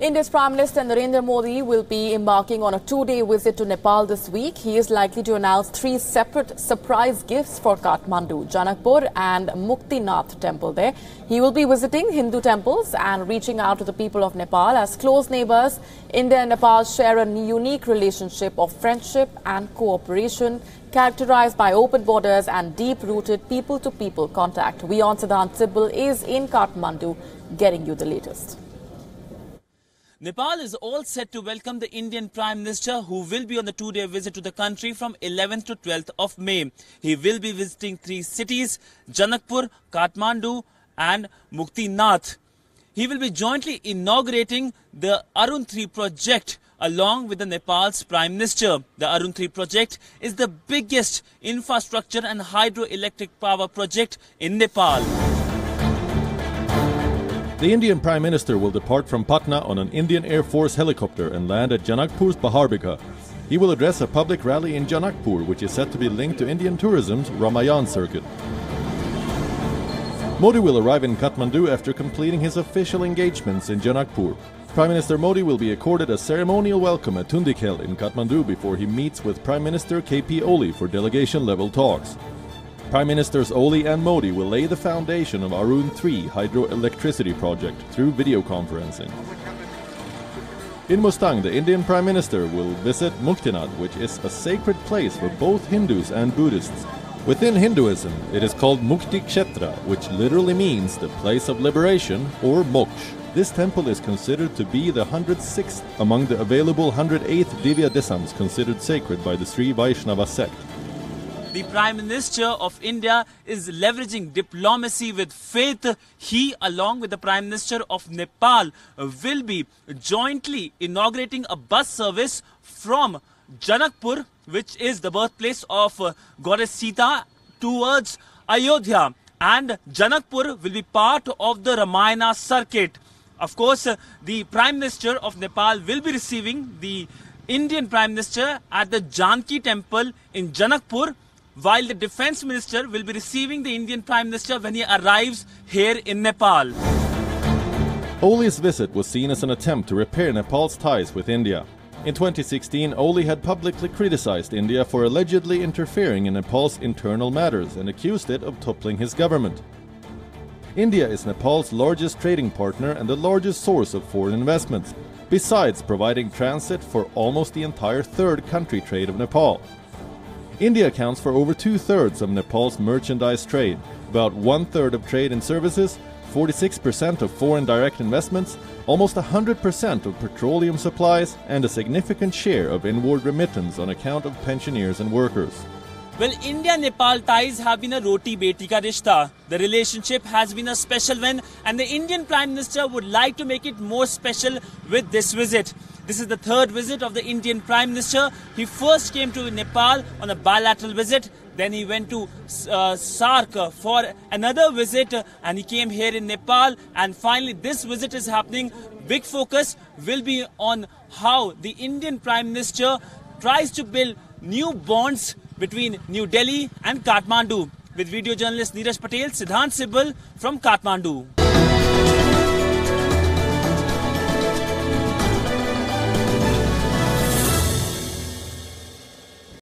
India's Prime Minister Narendra Modi will be embarking on a two-day visit to Nepal this week. He is likely to announce three separate surprise gifts for Kathmandu, Janakpur and Muktinath temple there. He will be visiting Hindu temples and reaching out to the people of Nepal. As close neighbors, India and Nepal share a unique relationship of friendship and cooperation, characterized by open borders and deep-rooted people-to-people contact. WION Siddhant is in Kathmandu, getting you the latest. Nepal is all set to welcome the Indian Prime Minister, who will be on the two-day visit to the country from 11th to 12th of May. He will be visiting three cities, Janakpur, Kathmandu and Muktinath. He will be jointly inaugurating the Arun 3 project along with the Nepal's Prime Minister. The Arun 3 project is the biggest infrastructure and hydroelectric power project in Nepal. The Indian Prime Minister will depart from Patna on an Indian Air Force helicopter and land at Janakpur's Paharbika. He will address a public rally in Janakpur, which is said to be linked to Indian tourism's WION circuit. Modi will arrive in Kathmandu after completing his official engagements in Janakpur. Prime Minister Modi will be accorded a ceremonial welcome at Tundikhel in Kathmandu before he meets with Prime Minister KP Oli for delegation-level talks. Prime Ministers Oli and Modi will lay the foundation of Arun 3 hydroelectricity project through video conferencing. In Mustang, the Indian Prime Minister will visit Muktinath, which is a sacred place for both Hindus and Buddhists. Within Hinduism, it is called Mukti Kshetra, which literally means the place of liberation or moksha. This temple is considered to be the 106th among the available 108 Divya Desams considered sacred by the Sri Vaishnava sect. The Prime Minister of India is leveraging diplomacy with faith. He, along with the Prime Minister of Nepal, will be jointly inaugurating a bus service from Janakpur, which is the birthplace of Goddess Sita, towards Ayodhya. And Janakpur will be part of the Ramayana circuit. Of course, the Prime Minister of Nepal will be receiving the Indian Prime Minister at the Janki temple in Janakpur, while the Defence Minister will be receiving the Indian Prime Minister when he arrives here in Nepal. Oli's visit was seen as an attempt to repair Nepal's ties with India. In 2016, Oli had publicly criticized India for allegedly interfering in Nepal's internal matters and accused it of toppling his government. India is Nepal's largest trading partner and the largest source of foreign investments, besides providing transit for almost the entire third country trade of Nepal. India accounts for over 2/3 of Nepal's merchandise trade, about 1/3 of trade and services, 46% of foreign direct investments, almost 100% of petroleum supplies, and a significant share of inward remittance on account of pensioners and workers. Well, India-Nepal ties have been a roti-beti ka rishta. The relationship has been a special one, and the Indian Prime Minister would like to make it more special with this visit. This is the third visit of the Indian Prime Minister. He first came to Nepal on a bilateral visit. Then he went to SAARC for another visit, and he came here in Nepal. And finally, this visit is happening. Big focus will be on how the Indian Prime Minister tries to build new bonds between New Delhi and Kathmandu. With video journalist Neeraj Patel, Siddhant Sibal from Kathmandu.